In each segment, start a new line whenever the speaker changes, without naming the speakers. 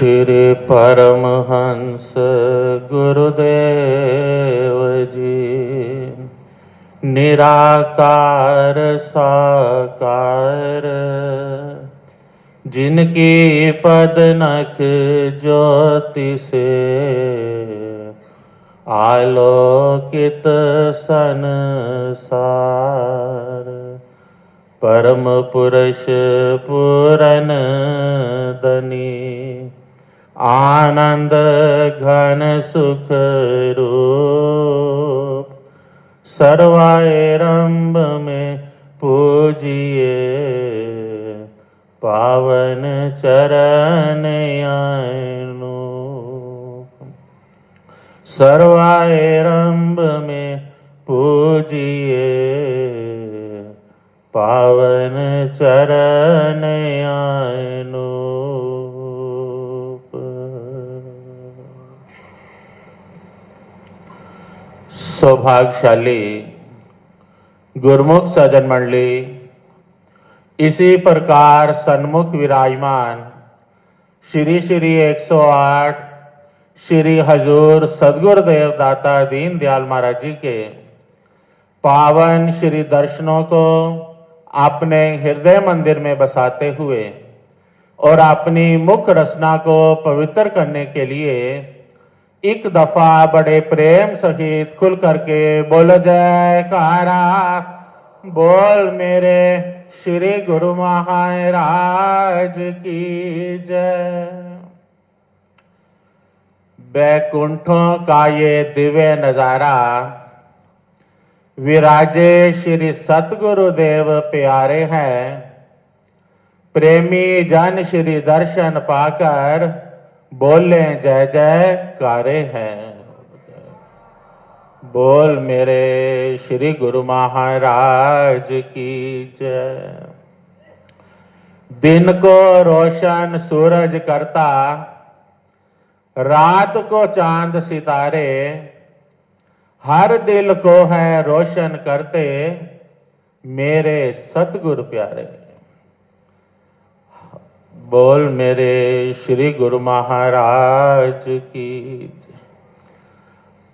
श्री परमहंस गुरुदेव जी निराकार साकार, जिनकी पद नख ज्योति से आलोकित संसार, परम पुरुष पूरन दनी आनंद घन सुख रूप, सर्वारंभ में पूजिए पावन चरण अनूप। सर्वारंभ में पूजिए पावन चरण अनूप। सौभाग्यशाली गुरुमुख सज्जन मंडली, इसी प्रकार सन्मुख विराजमान श्री श्री 108 श्री हजूर सदगुरुदेव दाता दीन दयाल महाराज जी के पावन श्री दर्शनों को अपने हृदय मंदिर में बसाते हुए और अपनी मुख रचना को पवित्र करने के लिए एक दफा बड़े प्रेम सहित खुल करके बोल जयकारा बोल मेरे श्री गुरु महाराज की जय। बैकुंठों का ये दिव्य नजारा विराजे श्री सतगुरुदेव प्यारे हैं, प्रेमी जन श्री दर्शन पाकर बोले जय जयकारे हैं। बोल मेरे श्री गुरु महाराज की जय। दिन को रोशन सूरज करता, रात को चांद सितारे, हर दिल को है रोशन करते मेरे सतगुरु प्यारे। बोल मेरे श्री गुरु महाराज की।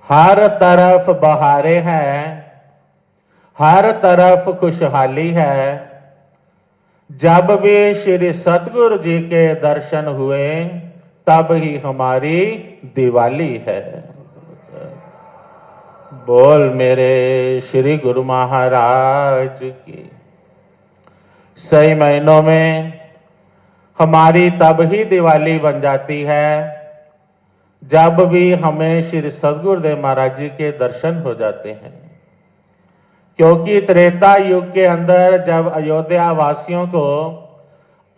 हर तरफ बहारे हैं, हर तरफ खुशहाली है, जब भी श्री सतगुरु जी के दर्शन हुए तब ही हमारी दिवाली है। बोल मेरे श्री गुरु महाराज की। सही महीनों में हमारी तब ही दिवाली बन जाती है जब भी हमें श्री सदगुरुदेव महाराज जी के दर्शन हो जाते हैं, क्योंकि त्रेता युग के अंदर जब अयोध्या वासियों को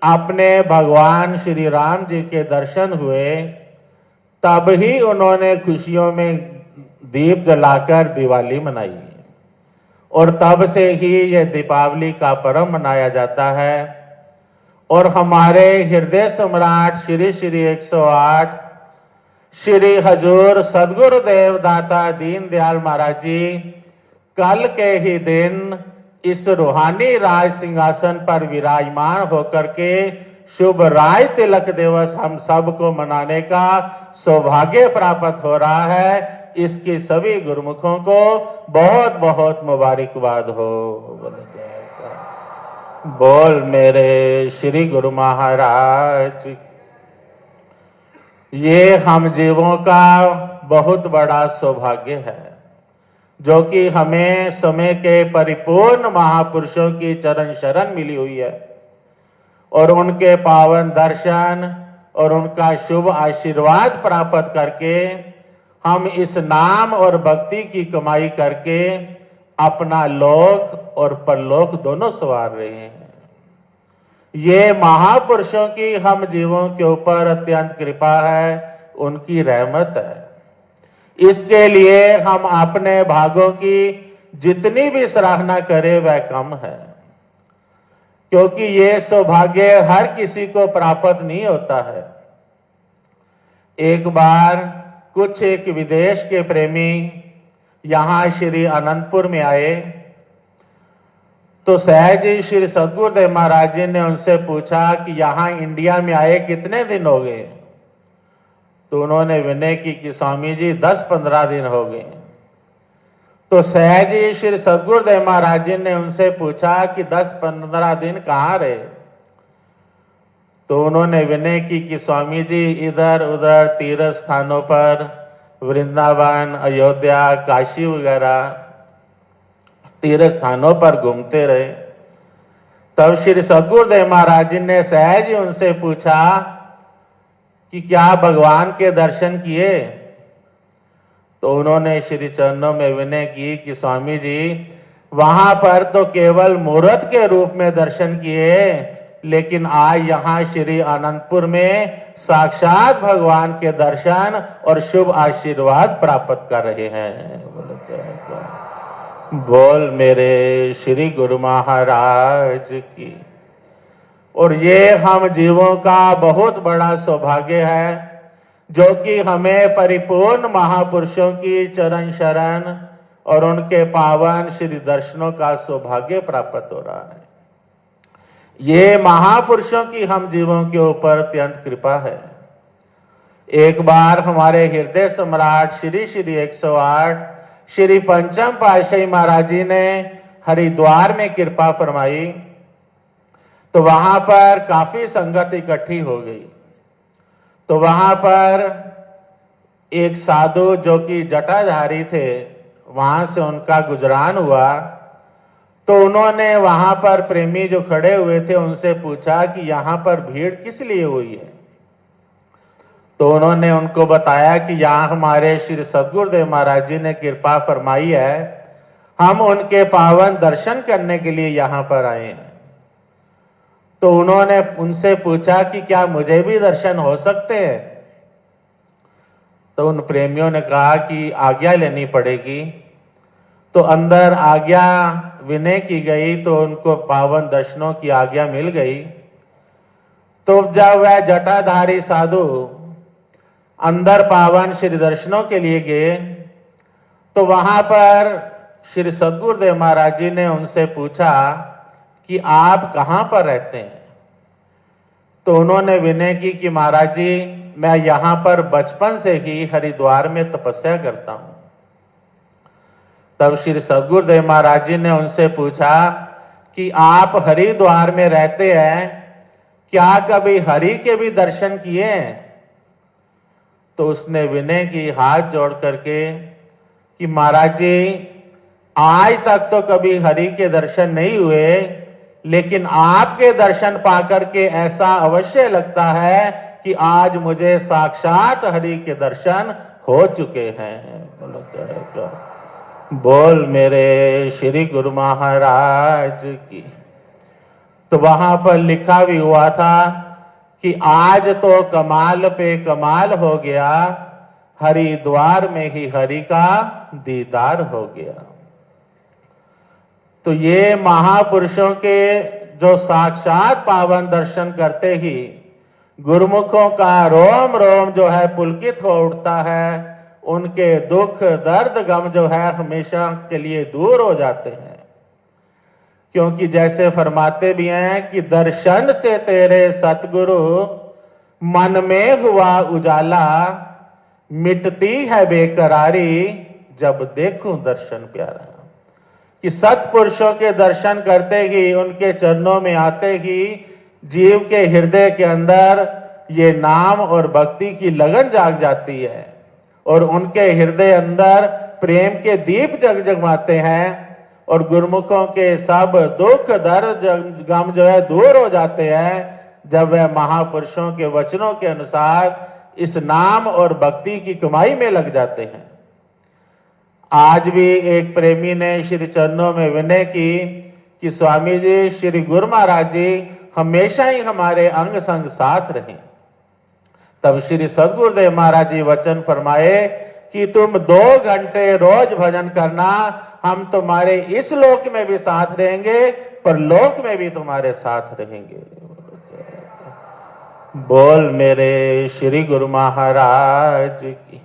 अपने भगवान श्री राम जी के दर्शन हुए तब ही उन्होंने खुशियों में दीप जलाकर दिवाली मनाई और तब से ही यह दीपावली का पर्व मनाया जाता है। और हमारे हृदय सम्राट श्री श्री 108 श्री हजूर सदगुरुदेव दाता दीन दयाल महाराज जी कल के ही दिन इस रूहानी राज सिंहासन पर विराजमान होकर के शुभ राज तिलक दिवस हम सबको मनाने का सौभाग्य प्राप्त हो रहा है। इसकी सभी गुरुमुखों को बहुत बहुत मुबारकबाद हो। बोल मेरे श्री गुरु महाराज। ये हम जीवों का बहुत बड़ा सौभाग्य है जो कि हमें समय के परिपूर्ण महापुरुषों की चरण शरण मिली हुई है और उनके पावन दर्शन और उनका शुभ आशीर्वाद प्राप्त करके हम इस नाम और भक्ति की कमाई करके अपना लोक और परलोक दोनों संवार रहे हैं। ये महापुरुषों की हम जीवों के ऊपर अत्यंत कृपा है, उनकी रहमत है। इसके लिए हम अपने भागों की जितनी भी सराहना करें वह कम है, क्योंकि ये सौभाग्य हर किसी को प्राप्त नहीं होता है। एक बार कुछ एक विदेश के प्रेमी यहाँ श्री अनंतपुर में आए तो सहज ही श्री सदगुरुदेव महाराज जी ने उनसे पूछा कि यहाँ इंडिया में आए कितने दिन हो गए। तो उन्होंने विनय की कि स्वामी जी 10-15 दिन हो गए। तो सहज ही श्री सद्गुरुदेव महाराज जी ने उनसे पूछा कि 10-15 दिन कहाँ रहे। तो उन्होंने विनय की कि स्वामी जी इधर उधर तीर्थ स्थानों पर, वृंदावन, अयोध्या, काशी वगैरह तीर्थ स्थानों पर घूमते रहे। तब श्री सद्गुरुदेव महाराज जी ने सहज ही उनसे पूछा कि क्या भगवान के दर्शन किए। तो उन्होंने श्री चरणों में विनय की कि स्वामी जी वहां पर तो केवल मूर्त के रूप में दर्शन किए, लेकिन आज यहाँ श्री अनंतपुर में साक्षात भगवान के दर्शन और शुभ आशीर्वाद प्राप्त कर रहे हैं। बोल मेरे श्री गुरु महाराज की। और ये हम जीवों का बहुत बड़ा सौभाग्य है जो कि हमें परिपूर्ण महापुरुषों की चरण शरण और उनके पावन श्री दर्शनों का सौभाग्य प्राप्त हो रहा है। ये महापुरुषों की हम जीवों के ऊपर अत्यंत कृपा है। एक बार हमारे हृदय सम्राट श्री श्री 108 श्री पंचम पातशाही महाराज जी ने हरिद्वार में कृपा फरमाई। तो वहां पर काफी संगत इकट्ठी हो गई। तो वहां पर एक साधु जो कि जटाधारी थे, वहां से उनका गुजरान हुआ। तो उन्होंने वहां पर प्रेमी जो खड़े हुए थे उनसे पूछा कि यहाँ पर भीड़ किस लिए हुई है। तो उन्होंने उनको बताया कि यहाँ हमारे श्री सद्गुरुदेव महाराज जी ने कृपा फरमाई है, हम उनके पावन दर्शन करने के लिए यहाँ पर आए हैं। तो उन्होंने उनसे पूछा कि क्या मुझे भी दर्शन हो सकते हैं। तो उन प्रेमियों ने कहा कि आज्ञा लेनी पड़ेगी। तो अंदर आज्ञा विनय की गई, तो उनको पावन दर्शनों की आज्ञा मिल गई। तो जब वह जटाधारी साधु अंदर पावन श्री दर्शनों के लिए गए, तो वहां पर श्री सद्गुरुदेव महाराज जी ने उनसे पूछा कि आप कहां पर रहते हैं। तो उन्होंने विनय की कि महाराज जी मैं यहां पर बचपन से ही हरिद्वार में तपस्या करता हूं। तब श्री सद्गुरुदेव महाराज जी ने उनसे पूछा कि आप हरिद्वार में रहते हैं, क्या कभी हरि के भी दर्शन किए। तो उसने विनय की हाथ जोड़ करके कि महाराज जी आज तक तो कभी हरि के दर्शन नहीं हुए, लेकिन आपके दर्शन पाकर के ऐसा अवश्य लगता है कि आज मुझे साक्षात हरि के दर्शन हो चुके हैं। बोल मेरे श्री गुरु महाराज की। तो वहां पर लिखा भी हुआ था कि आज तो कमाल पे कमाल हो गया, हरिद्वार में ही हरि का दीदार हो गया। तो ये महापुरुषों के जो साक्षात पावन दर्शन करते ही गुरुमुखों का रोम रोम जो है पुलकित हो उठता है, उनके दुख दर्द गम जो है हमेशा के लिए दूर हो जाते हैं। क्योंकि जैसे फरमाते भी हैं कि दर्शन से तेरे सतगुरु मन में हुआ उजाला, मिटती है बेकरारी जब देखूं दर्शन प्यारा। कि सत्पुरुषों के दर्शन करते ही, उनके चरणों में आते ही जीव के हृदय के अंदर ये नाम और भक्ति की लगन जाग जाती है और उनके हृदय अंदर प्रेम के दीप जगमगाते हैं और गुरुमुखों के सब दुख दर्द गम जो है दूर हो जाते हैं जब वह महापुरुषों के वचनों के अनुसार इस नाम और भक्ति की कमाई में लग जाते हैं। आज भी एक प्रेमी ने श्री चरणों में विनय की कि स्वामी जी श्री गुरु महाराज जी हमेशा ही हमारे अंग संग साथ रहें। तब श्री सद्गुरुदेव महाराज जी वचन फरमाए कि तुम 2 घंटे रोज भजन करना, हम तुम्हारे इस लोक में भी साथ रहेंगे, पर लोक में भी तुम्हारे साथ रहेंगे। बोल मेरे श्री गुरु महाराज की।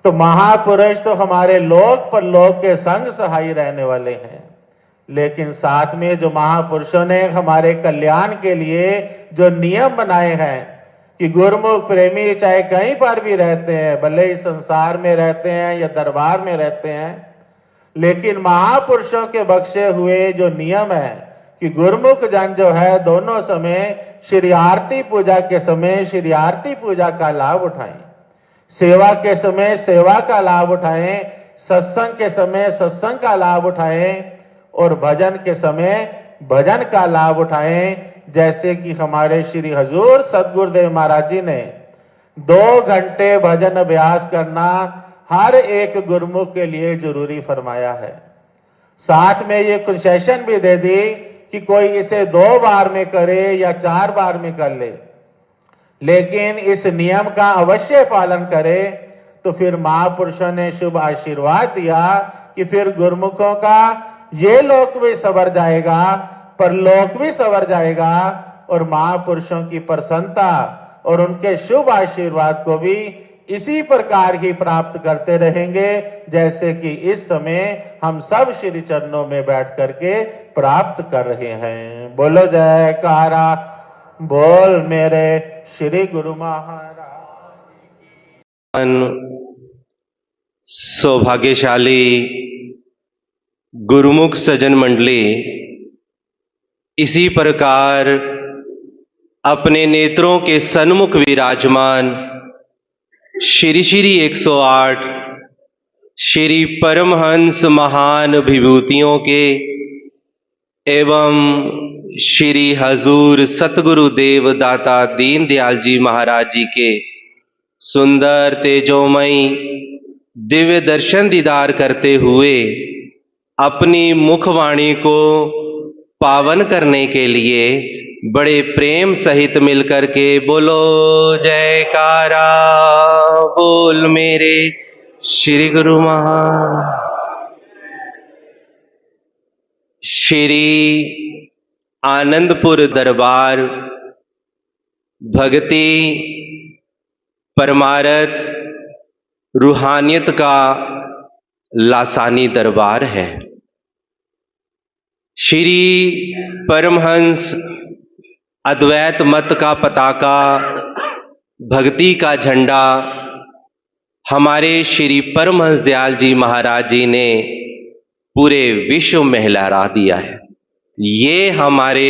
तो महापुरुष तो हमारे लोक पर लोक के संग सहाय रहने वाले हैं, लेकिन साथ में जो महापुरुषों ने हमारे कल्याण के लिए जो नियम बनाए हैं कि गुरुमुख प्रेमी चाहे कहीं पर भी रहते हैं, भले ही संसार में रहते हैं या दरबार में रहते हैं, लेकिन महापुरुषों के बख्शे हुए जो नियम है कि गुरुमुख जन जो है दोनों समय श्री आरती पूजा के समय श्री आरती पूजा का लाभ उठाएं, सेवा के समय सेवा का लाभ उठाएं, सत्संग के समय सत्संग का लाभ उठाएं और भजन के समय भजन का लाभ उठाएं। जैसे कि हमारे श्री हजूर सतगुरुदेव महाराज जी ने 2 घंटे भजन अभ्यास करना हर एक गुरुमुख के लिए जरूरी फरमाया है। साथ में ये कंसेशन भी दे दी कि कोई इसे 2 बार में करे या 4 बार में कर ले, लेकिन इस नियम का अवश्य पालन करे। तो फिर महापुरुषों ने शुभ आशीर्वाद दिया कि फिर गुरुमुखों का ये लोक भी सवर जाएगा, परलोक भी सवर जाएगा और महापुरुषों की प्रसन्नता और उनके शुभ आशीर्वाद को भी इसी प्रकार ही प्राप्त करते रहेंगे जैसे कि इस समय हम सब श्री चरणों में बैठ करके प्राप्त कर रहे हैं। बोलो जयकारा बोल मेरे श्री गुरु महाराज।
सौभाग्यशाली गुरुमुख सज्जन मंडली इसी प्रकार अपने नेत्रों के सन्मुख विराजमान श्री श्री 108 श्री परमहंस महान विभूतियों के एवं श्री हजूर सतगुरुदेव दाता दीन दयाल जी महाराज जी के सुंदर तेजोमयी दिव्य दर्शन दीदार करते हुए अपनी मुखवाणी को पावन करने के लिए बड़े प्रेम सहित मिलकर के बोलो जयकारा बोल मेरे श्री गुरु श्री आनंदपुर दरबार भक्ति परमार्थ रूहानियत का लासानी दरबार है। श्री परमहंस अद्वैत मत का पताका भक्ति का झंडा हमारे श्री परमहंस दयाल जी महाराज जी ने पूरे विश्व में लहरा दिया है। ये हमारे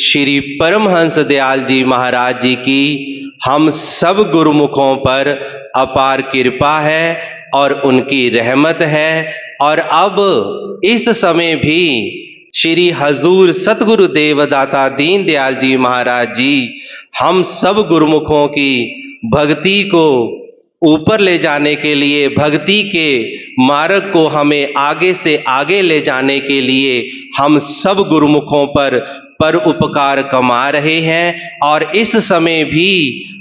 श्री परमहंस दयाल जी महाराज जी की हम सब गुरुमुखों पर अपार कृपा है और उनकी रहमत है। और अब इस समय भी श्री हजूर सतगुरु देवदाता दीन दयाल जी महाराज जी हम सब गुरुमुखों की भक्ति को ऊपर ले जाने के लिए, भक्ति के मार्ग को हमें आगे से आगे ले जाने के लिए हम सब गुरुमुखों पर उपकार कमा रहे हैं। और इस समय भी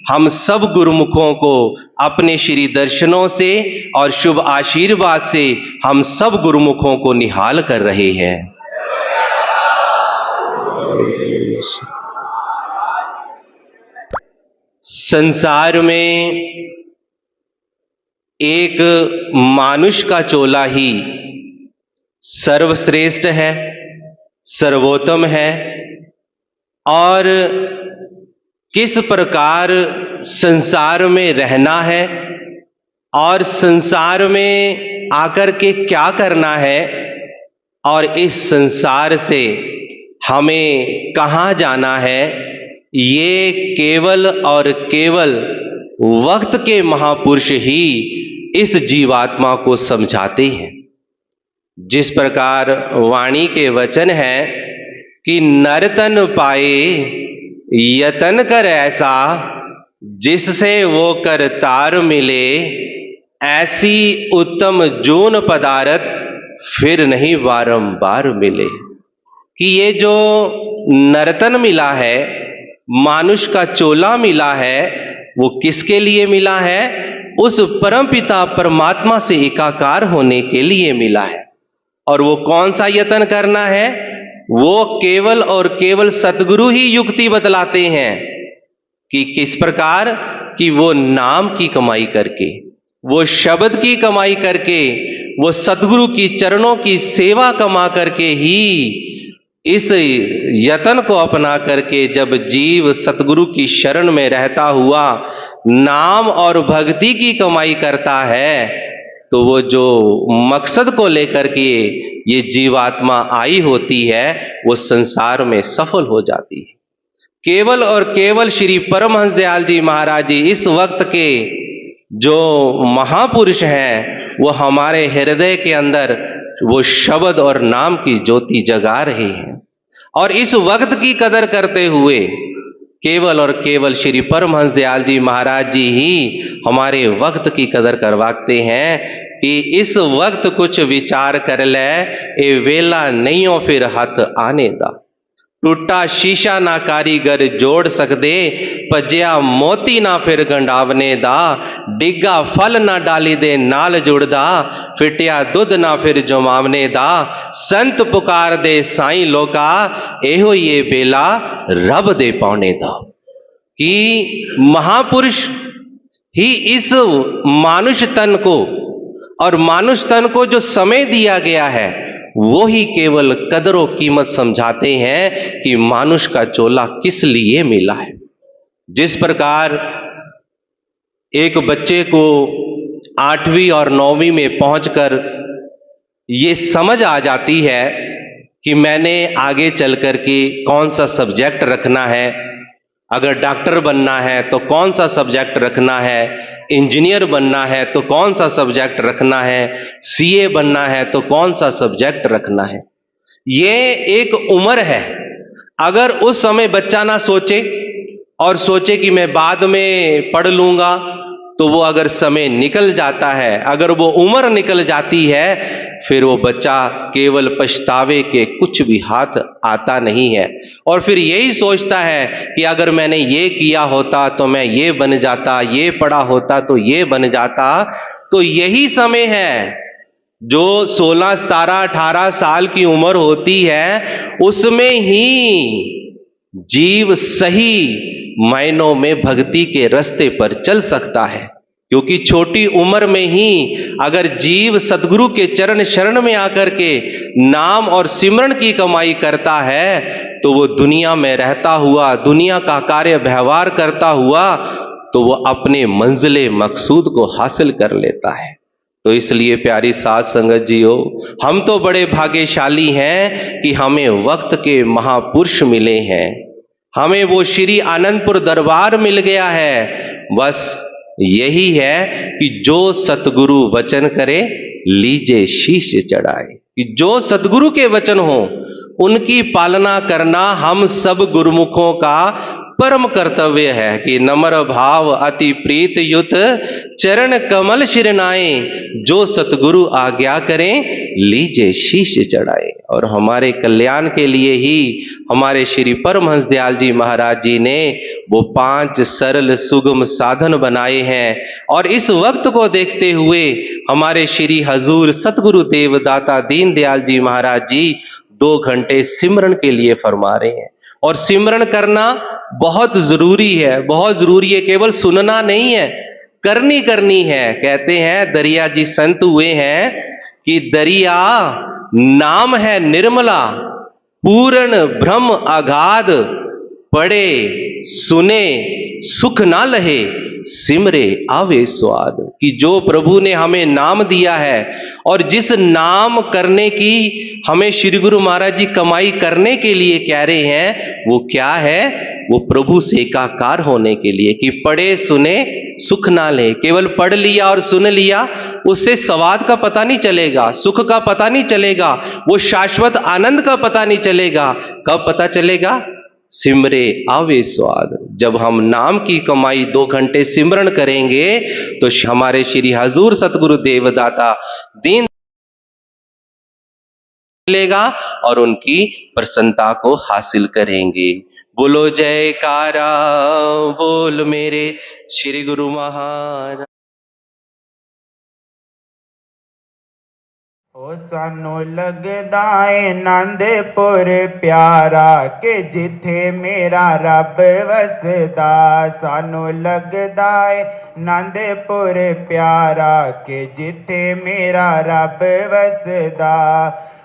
हम सब गुरुमुखों को अपने श्री दर्शनों से और शुभ आशीर्वाद से हम सब गुरुमुखों को निहाल कर रहे हैं। संसार में एक मानुष का चोला ही सर्वश्रेष्ठ है, सर्वोत्तम है। और किस प्रकार संसार में रहना है और संसार में आकर के क्या करना है और इस संसार से हमें कहाँ जाना है, ये केवल और केवल वक्त के महापुरुष ही इस जीवात्मा को समझाते हैं। जिस प्रकार वाणी के वचन है कि नरतन पाए यतन कर ऐसा, जिससे वो करतार मिले, ऐसी उत्तम जोन पदार्थ फिर नहीं बारंबार मिले। कि ये जो नर्तन मिला है, मानुष का चोला मिला है, वो किसके लिए मिला है? उस परमपिता परमात्मा से एकाकार होने के लिए मिला है। और वो कौन सा यत्न करना है? वो केवल और केवल सतगुरु ही युक्ति बतलाते हैं कि किस प्रकार कि वो नाम की कमाई करके, वो शब्द की कमाई करके, वो सतगुरु की चरणों की सेवा कमा करके ही इस यतन को अपना करके जब जीव सतगुरु की शरण में रहता हुआ नाम और भक्ति की कमाई करता है, तो वो जो मकसद को लेकर के ये जीवात्मा आई होती है, वो संसार में सफल हो जाती है। केवल और केवल श्री परमहंस दयाल जी महाराज जी इस वक्त के जो महापुरुष हैं, वो हमारे हृदय के अंदर वो शब्द और नाम की ज्योति जगा रहे हैं। और इस वक्त की कदर करते हुए केवल और केवल श्री परमहंस दयाल जी महाराज जी ही हमारे वक्त की कदर करवाते हैं कि इस वक्त कुछ विचार कर ले, ए वेला नहीं हो फिर हाथ आने दा। टूटा शीशा ना कारीगर जोड़ सकदे, भज्या मोती ना फिर गंडावने दा। डिग्गा फल ना डाली दे नाल जुड़दा, फिटिया दुध ना फिर जमावने दा। संत पुकार दे साईं लोका, एहो ये बेला रब दे पाने दा। कि महापुरुष ही इस मानुष तन को और मानुष तन को जो समय दिया गया है, वो ही केवल कदर और कीमत समझाते हैं कि मानुष का चोला किस लिए मिला है। जिस प्रकार एक बच्चे को 8वीं और 9वीं में पहुंचकर ये समझ आ जाती है कि मैंने आगे चल कर के कौन सा सब्जेक्ट रखना है, अगर डॉक्टर बनना है तो कौन सा सब्जेक्ट रखना है, इंजीनियर बनना है तो कौन सा सब्जेक्ट रखना है, सीए बनना है तो कौन सा सब्जेक्ट रखना है। ये एक उम्र है। अगर उस समय बच्चा ना सोचे और सोचे कि मैं बाद में पढ़ लूंगा, तो वो अगर समय निकल जाता है, अगर वो उम्र निकल जाती है, फिर वो बच्चा केवल पछतावे के कुछ भी हाथ आता नहीं है। और फिर यही सोचता है कि अगर मैंने ये किया होता तो मैं ये बन जाता, ये पढ़ा होता तो ये बन जाता। तो यही समय है जो 16, 17, 18 साल की उम्र होती है, उसमें ही जीव सही मायनों में भक्ति के रास्ते पर चल सकता है। क्योंकि छोटी उम्र में ही अगर जीव सदगुरु के चरण शरण में आकर के नाम और सिमरन की कमाई करता है, तो वो दुनिया में रहता हुआ, दुनिया का कार्य व्यवहार करता हुआ, तो वो अपने मंजिले मकसूद को हासिल कर लेता है। तो इसलिए प्यारी साध संगत जियो, हम तो बड़े भाग्यशाली हैं कि हमें वक्त के महापुरुष मिले हैं, हमें वो श्री आनंदपुर दरबार मिल गया है। बस यही है कि जो सतगुरु वचन करे लीजे शीश चढ़ाए, कि जो सतगुरु के वचन हो उनकी पालना करना हम सब गुरुमुखों का परम कर्तव्य है। कि नम्र भाव अति प्रीत युत चरण कमल शिरनाए, जो सतगुरु आज्ञा करें लीजे शीश चढ़ाए। और हमारे कल्याण के लिए ही हमारे श्री परमहंस दयाल जी महाराज जी ने वो 5 सरल सुगम साधन बनाए हैं। और इस वक्त को देखते हुए हमारे श्री हजूर सतगुरु देवदाता दीन दयाल जी महाराज जी 2 घंटे सिमरन के लिए फरमा रहे हैं। और सिमरन करना बहुत जरूरी है, बहुत जरूरी है। केवल सुनना नहीं है, करनी है। कहते हैं दरिया जी संत हुए हैं कि दरिया नाम है निर्मला, पूर्ण ब्रह्म अगाध, पढ़े सुने सुख ना लहे, सिमरे आवे स्वाद। कि जो प्रभु ने हमें नाम दिया है और जिस नाम करने की हमें श्री गुरु महाराज जी कमाई करने के लिए कह रहे हैं, वो क्या है? वो प्रभु से एकाकार होने के लिए। कि पढ़े सुने सुख ना ले। केवल पढ़ लिया और सुन लिया, उससे स्वाद का पता नहीं चलेगा, सुख का पता नहीं चलेगा, वो शाश्वत आनंद का पता नहीं चलेगा। कब पता चलेगा? सिमरे आवे स्वाद। जब हम नाम की कमाई 2 घंटे सिमरन करेंगे तो हमारे श्री हजूर सतगुरु देवदाता दीन मिलेगा और उनकी प्रसन्नता को हासिल करेंगे। बोलो जयकारा बोल मेरे श्री गुरु महाराज।
ओ सानू लगदा है आनंदपुर प्यारा, के जिथे मेरा रब वसदा। सानू लगदा है आनंदपुर प्यारा, के जिथे मेरा रब वसदा।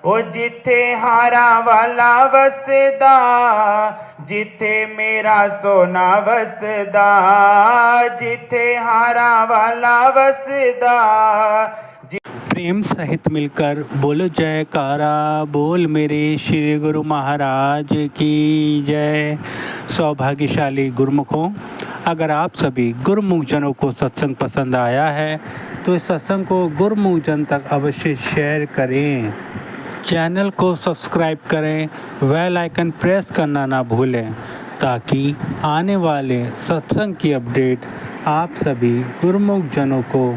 ओ जिथे हारा वाला वसदा, जिथे मेरा सोना वसदा, जिथे हारा वाला वसदा।
प्रेम सहित मिलकर बोलो जयकारा, बोल मेरे श्री गुरु महाराज की जय। सौभाग्यशाली गुरुमुखों, अगर आप सभी गुरुमुख जनों को सत्संग पसंद आया है तो इस सत्संग को गुरुमुख जन तक अवश्य शेयर करें, चैनल को सब्सक्राइब करें, बेल आइकन प्रेस करना ना भूलें ताकि आने वाले सत्संग की अपडेट आप सभी गुरुमुख जनों को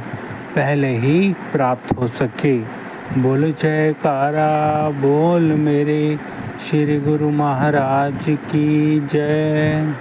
पहले ही प्राप्त हो सके। बोलो जयकारा, बोल मेरे श्री गुरु महाराज की जय।